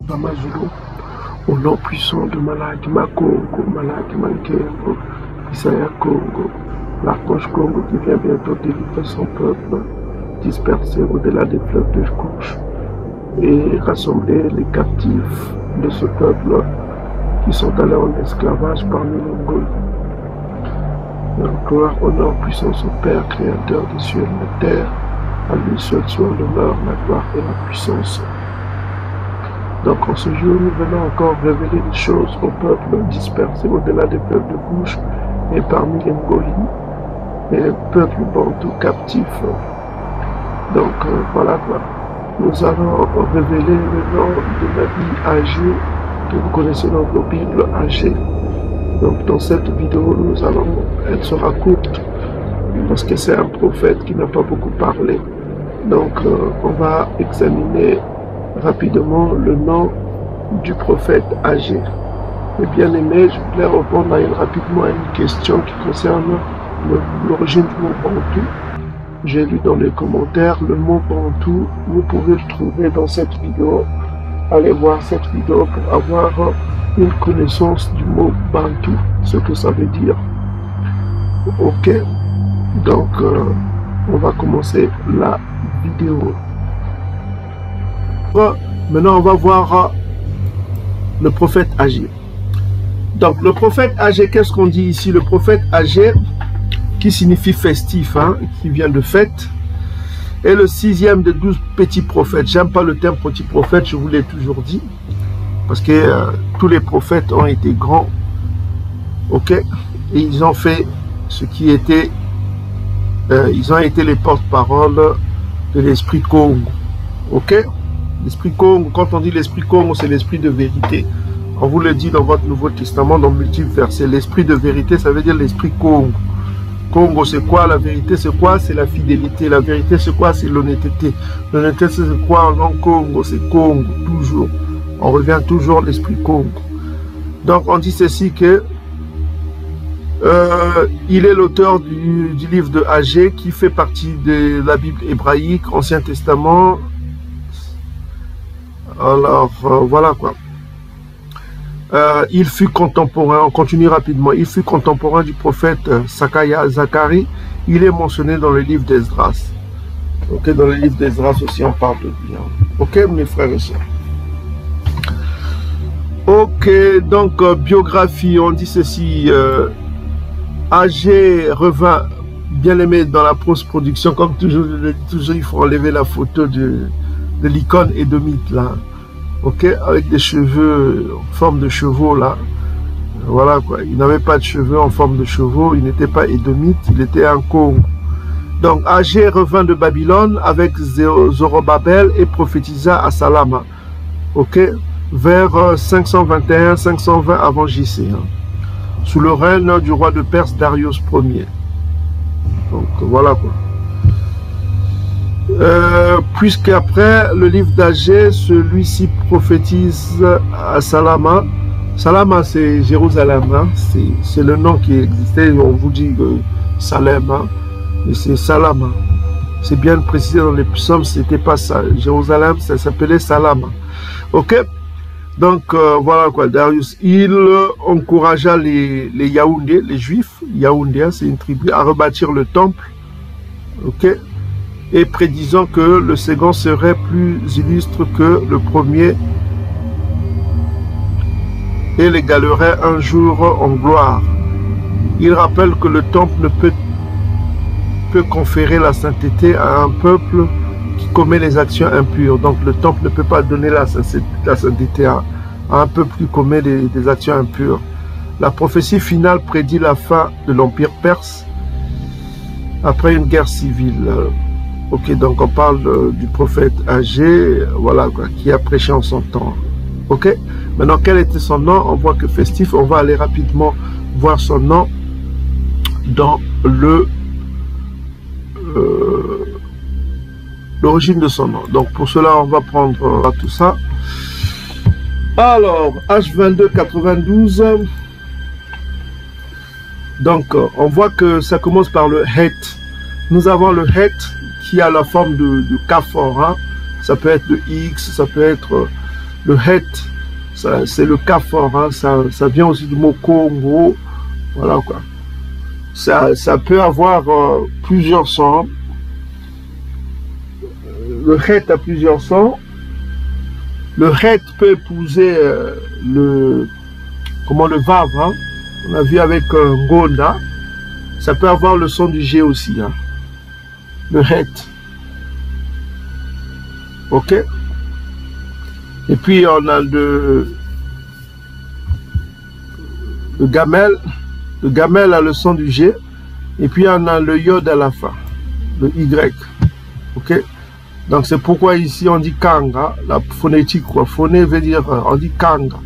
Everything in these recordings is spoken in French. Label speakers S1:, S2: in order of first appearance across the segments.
S1: Bamazulu, au nom puissant de Malakima Congo, Malakima Nkembo, Isaiah Congo, l'archange Congo qui vient bientôt délivrer son peuple, disperser au-delà des fleuves de couche et rassembler les captifs de ce peuple qui sont allés en esclavage parmi les Mongols. Gloire, honneur, puissance au Père, Créateur des cieux et de la terre, à lui seul soit l'honneur, la gloire et la puissance. Donc en ce jour, nous venons encore révéler des choses au peuple dispersé au-delà des peuples de couche et parmi les Mongolis et les peuples bantous captifs. Donc voilà quoi. Nous allons révéler le nom de Nabi Agé, que vous connaissez dans vos Bibles, Agé. Donc dans cette vidéo, elle sera courte, parce que c'est un prophète qui n'a pas beaucoup parlé. Donc on va examiner rapidement le nom du prophète Agé. Et bien aimé, je voulais répondre rapidement à une question qui concerne l'origine du mot Bantou. J'ai lu dans les commentaires le mot Bantou, vous pouvez le trouver dans cette vidéo. Allez voir cette vidéo pour avoir une connaissance du mot Bantou, ce que ça veut dire. Ok, donc on va commencer la vidéo. Maintenant on va voir le prophète Agé. Donc le prophète Agé, qu'est-ce qu'on dit ici? Le prophète Agé, qui signifie festif, hein, qui vient de fête, est le 6e des 12 petits prophètes. J'aime pas le terme petit prophète, je vous l'ai toujours dit, parce que tous les prophètes ont été grands, ok, et ils ont fait ce qui était, ils ont été les porte-parole de l'esprit Congo, ok. L'esprit Congo, quand on dit l'esprit Congo, c'est l'esprit de vérité. On vous le dit dans votre Nouveau Testament, dans multiples versets. L'esprit de vérité, ça veut dire l'esprit Congo. Congo, c'est quoi? La vérité, c'est quoi? C'est la fidélité. La vérité, c'est quoi? C'est l'honnêteté. L'honnêteté, c'est quoi? En Congo, c'est Congo, toujours. On revient toujours à l'esprit Congo. Donc, on dit ceci que il est l'auteur du livre de Agé, qui fait partie de la Bible hébraïque, Ancien Testament. Alors, voilà quoi. Il fut contemporain, on continue rapidement, il fut contemporain du prophète Zacharie. Il est mentionné dans le livre d'Esdras. Ok, dans le livre d'Esdras aussi on parle de lui. Ok, mes frères et sœurs. Ok, donc biographie, on dit ceci. Agé revint, bien aimé dans la post-production, comme toujours, il faut enlever la photo de l'icône édomite là. Ok, avec des cheveux en forme de chevaux là, voilà quoi, il n'avait pas de cheveux en forme de chevaux, il n'était pas édomite, il était un Congo. Donc Agé revint de Babylone avec Zorobabel et prophétisa à Salama, ok, vers 521-520 avant JC, hein, sous le règne du roi de Perse Darius Ier. Donc voilà quoi. Puisqu'après le livre d'Agé, celui-ci prophétise à Salama. Salama, c'est Jérusalem, hein? C'est le nom qui existait. On vous dit Salem, hein? Mais c'est Salama. C'est bien précisé dans les psaumes, c'était pas ça. Jérusalem, ça s'appelait Salama. Ok? Donc voilà quoi, Darius, il encouragea les Yaoundés, les Juifs, Yaoundés, c'est une tribu, à rebâtir le temple. Ok? Et prédisant que le second serait plus illustre que le premier et l'égalerait un jour en gloire. Il rappelle que le temple ne peut conférer la sainteté à un peuple qui commet les actions impures. Donc le temple ne peut pas donner la sainteté à un peuple qui commet des actions impures. La prophétie finale prédit la fin de l'Empire perse après une guerre civile. Ok, donc on parle du prophète Agé, voilà quoi, qui a prêché en son temps. Ok, maintenant quel était son nom? On voit que festif, on va aller rapidement voir son nom dans l'origine de son nom. Donc pour cela, on va prendre tout ça. Alors, H22 92. Donc on voit que ça commence par le Het. Nous avons le Het qui a la forme de K fort, hein. Ça peut être le X, ça peut être Le het, c'est le cas fort, hein, ça vient aussi du mot Congo, voilà quoi. Ça peut avoir plusieurs sens. Le het a plusieurs sens. Le het peut épouser le vav, hein. On a vu avec Ngonda. Ça peut avoir le son du G aussi, hein. Le het. Ok. Et puis on a le gamel. Le gamel a le son du G. Et puis on a le yod à la fin. Le Y. Ok. Donc c'est pourquoi ici on dit kanga, la phonétique quoi. Phoné veut dire, on dit kanga.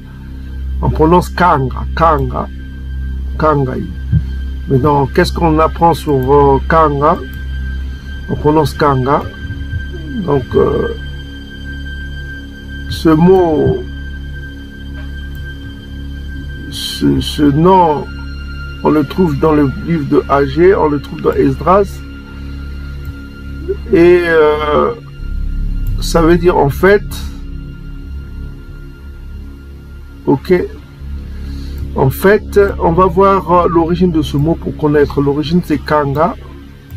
S1: On prononce kanga, kanga, kanga. Maintenant, qu'est-ce qu'on apprend sur kanga? On prononce kanga. Donc, ce mot, ce nom, on le trouve dans le livre de Agé, on le trouve dans Esdras. Et ça veut dire en fait, ok, en fait, on va voir l'origine de ce mot pour connaître. L'origine c'est kanga,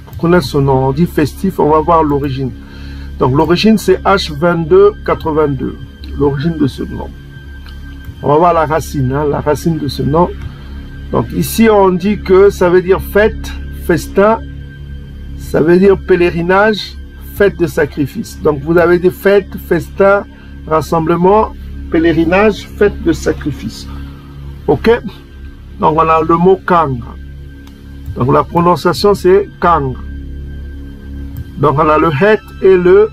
S1: pour connaître son nom. On dit festif, on va voir l'origine. Donc l'origine c'est H2282, l'origine de ce nom. On va voir la racine, hein, la racine de ce nom. Donc ici on dit que ça veut dire fête, festin, ça veut dire pèlerinage, fête de sacrifice. Donc vous avez des fêtes, festin, rassemblement, pèlerinage, fête de sacrifice. Ok? Donc on a le mot kanga. Donc la prononciation c'est kanga. Donc on a le het et le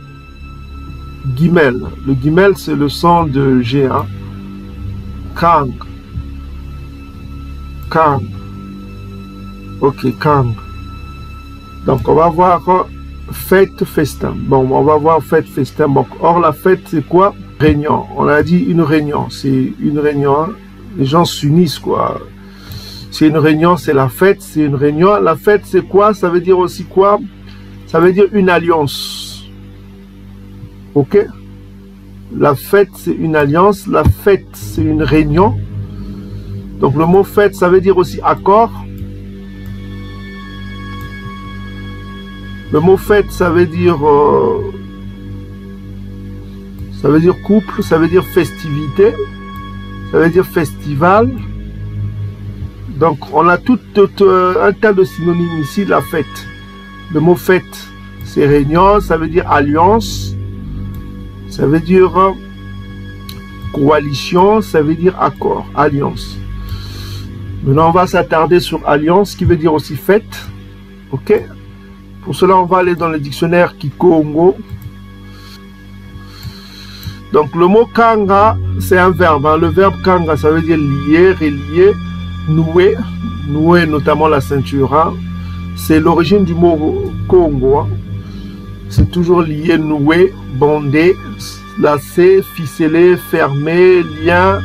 S1: guimel. Le guimel c'est le son de G. Hein? Kang. Kang. Ok, kang. Donc on va voir fête, festin. Bon, on va voir fête, festin. Bon, or la fête c'est quoi? Réunion. On a dit une réunion. C'est une réunion. Hein? Les gens s'unissent quoi. C'est une réunion, c'est la fête, c'est une réunion. La fête c'est quoi? Ça veut dire aussi quoi? Ça veut dire une alliance. Ok? La fête c'est une alliance. La fête c'est une réunion. Donc le mot fête ça veut dire aussi accord. Le mot fête, ça veut dire couple, ça veut dire festivité, ça veut dire festival. Donc on a tout un tas de synonymes ici de la fête. Le mot fête, c'est réunion, ça veut dire alliance, ça veut dire coalition, ça veut dire accord, alliance. Maintenant on va s'attarder sur alliance, qui veut dire aussi fête, ok? Pour cela, on va aller dans le dictionnaire Kikongo. Donc, le mot kanga, c'est un verbe. Hein. Le verbe kanga, ça veut dire lier, relier, nouer. Nouer, notamment la ceinture. Hein. C'est l'origine du mot Congo. Hein. C'est toujours lier, nouer, bonder, lacer, ficeler, fermer, lien.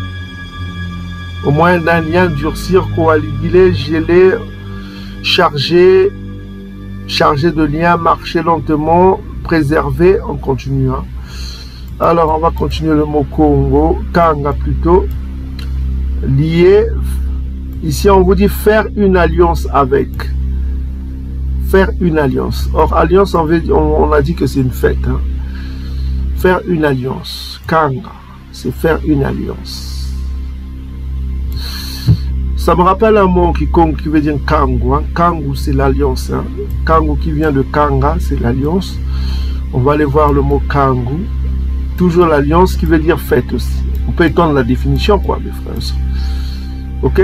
S1: Au moins d'un lien, durcir, coaguler, geler, charger. Chargé de liens, marcher lentement, préserver, on continue. Hein. Alors on va continuer le mot Congo, Kanga plutôt. Lier, ici on vous dit faire une alliance avec. Faire une alliance. Or alliance, on a dit que c'est une fête. Hein. Faire une alliance. Kanga, c'est faire une alliance. Ça me rappelle un mot qui veut dire kangu. Hein. Kangu, c'est l'alliance. Hein. Kangu qui vient de kanga, c'est l'alliance. On va aller voir le mot kangu. Toujours l'alliance qui veut dire fête aussi. On peut étendre la définition, quoi, mes frères. Ok?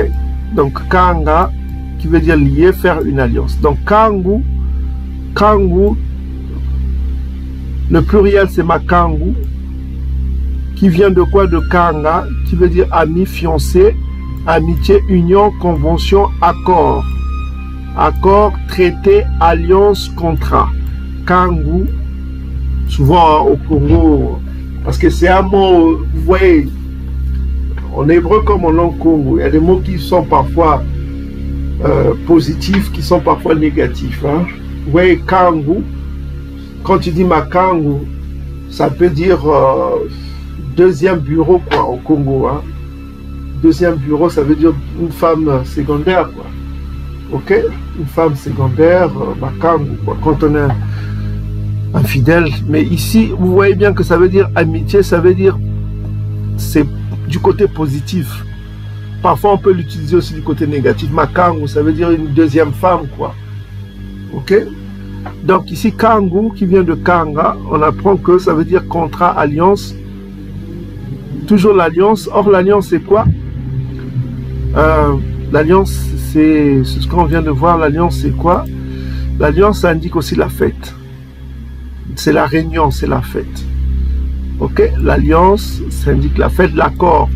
S1: Donc, kanga, qui veut dire lier, faire une alliance. Donc, kangu, le pluriel, c'est makangu, qui vient de quoi? De kanga, qui veut dire ami, fiancé, amitié, union, convention, accord. Accord, traité, alliance, contrat. Kangu, souvent au Congo, parce que c'est un mot, vous voyez, en hébreu comme en langue Congo, il y a des mots qui sont parfois positifs, qui sont parfois négatifs. Hein. Vous voyez, kangu, quand tu dis makangu, ça peut dire deuxième bureau, quoi, au Congo. Hein. Deuxième bureau, ça veut dire une femme secondaire, quoi. Ok? Une femme secondaire, Makangu, quoi, quand on est infidèle. Mais ici, vous voyez bien que ça veut dire amitié, ça veut dire c'est du côté positif. Parfois, on peut l'utiliser aussi du côté négatif. Makangu, ça veut dire une deuxième femme, quoi. Ok? Donc ici, Kangu, qui vient de Kanga, on apprend que ça veut dire contrat, alliance. Toujours l'alliance. Or, l'alliance, c'est quoi? L'alliance, c'est ce qu'on vient de voir. L'alliance, c'est quoi? L'alliance, ça indique aussi la fête. C'est la réunion, c'est la fête. Ok? L'alliance, ça indique la fête, l'accord.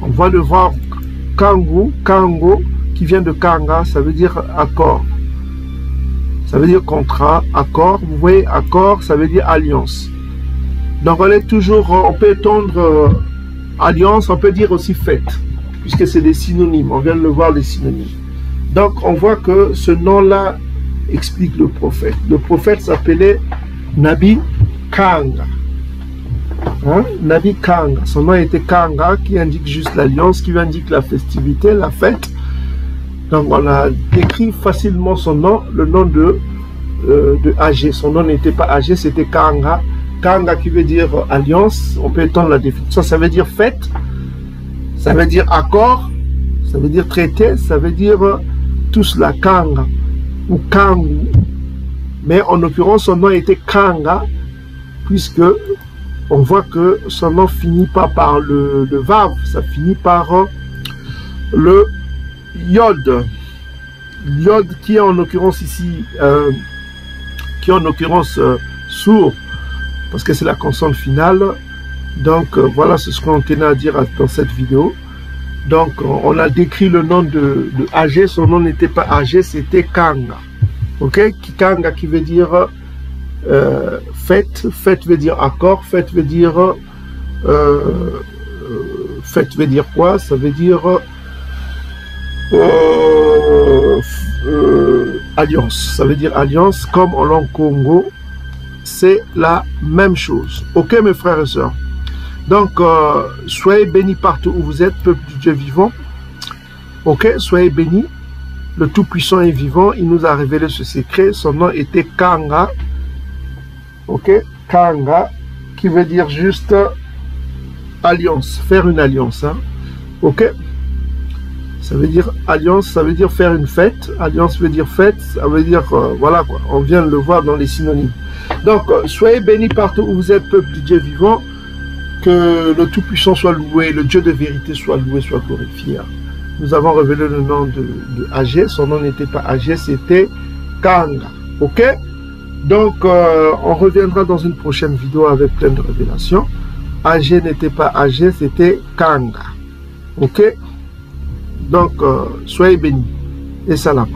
S1: On va le voir. Kangu, Kango, qui vient de Kanga, ça veut dire accord. Ça veut dire contrat, accord. Vous voyez, accord, ça veut dire alliance. Donc, on est toujours, on peut étendre alliance, on peut dire aussi fête, puisque c'est des synonymes. On vient de le voir, les synonymes. Donc, on voit que ce nom-là explique le prophète. Le prophète s'appelait Nabi Kanga. Hein? Nabi Kanga, son nom était Kanga, qui indique juste l'alliance, qui indique la festivité, la fête. Donc on a décrit facilement son nom, le nom de Agé. Son nom n'était pas Agé, c'était Kanga. Kanga qui veut dire alliance, on peut étendre la définition, ça veut dire fête, ça veut dire accord, ça veut dire traité, ça veut dire tout cela, Kanga ou Kangu. Mais en l'occurrence, son nom était Kanga, puisque on voit que son nom finit pas par le vav, ça finit par le yod. Yod qui est en l'occurrence ici, qui est en l'occurrence sourd, parce que c'est la consonne finale. Donc voilà ce qu'on tenait à dire dans cette vidéo. Donc on a décrit le nom de Agé, son nom n'était pas Agé, c'était Kanga. Ok, Kanga qui veut dire fête, fête veut dire accord, fête veut dire quoi? Ça veut dire alliance, ça veut dire alliance, comme en langue Congo, c'est la même chose. Ok mes frères et sœurs, donc soyez bénis partout où vous êtes, peuple du Dieu vivant. Ok, soyez bénis, le Tout-Puissant est vivant, il nous a révélé ce secret, son nom était Kanga. Ok, Kanga, qui veut dire juste alliance, faire une alliance. Hein? Ok, ça veut dire alliance, ça veut dire faire une fête. Alliance veut dire fête, ça veut dire, voilà quoi, on vient de le voir dans les synonymes. Donc, soyez bénis partout où vous êtes, peuple du Dieu vivant, que le Tout-Puissant soit loué, le Dieu de vérité soit loué, soit glorifié. Nous avons révélé le nom de Agé, son nom n'était pas Agé, c'était Kanga. Ok? Donc, on reviendra dans une prochaine vidéo avec plein de révélations. Agé n'était pas Agé, c'était Kanga. Ok? Donc, soyez bénis et salam.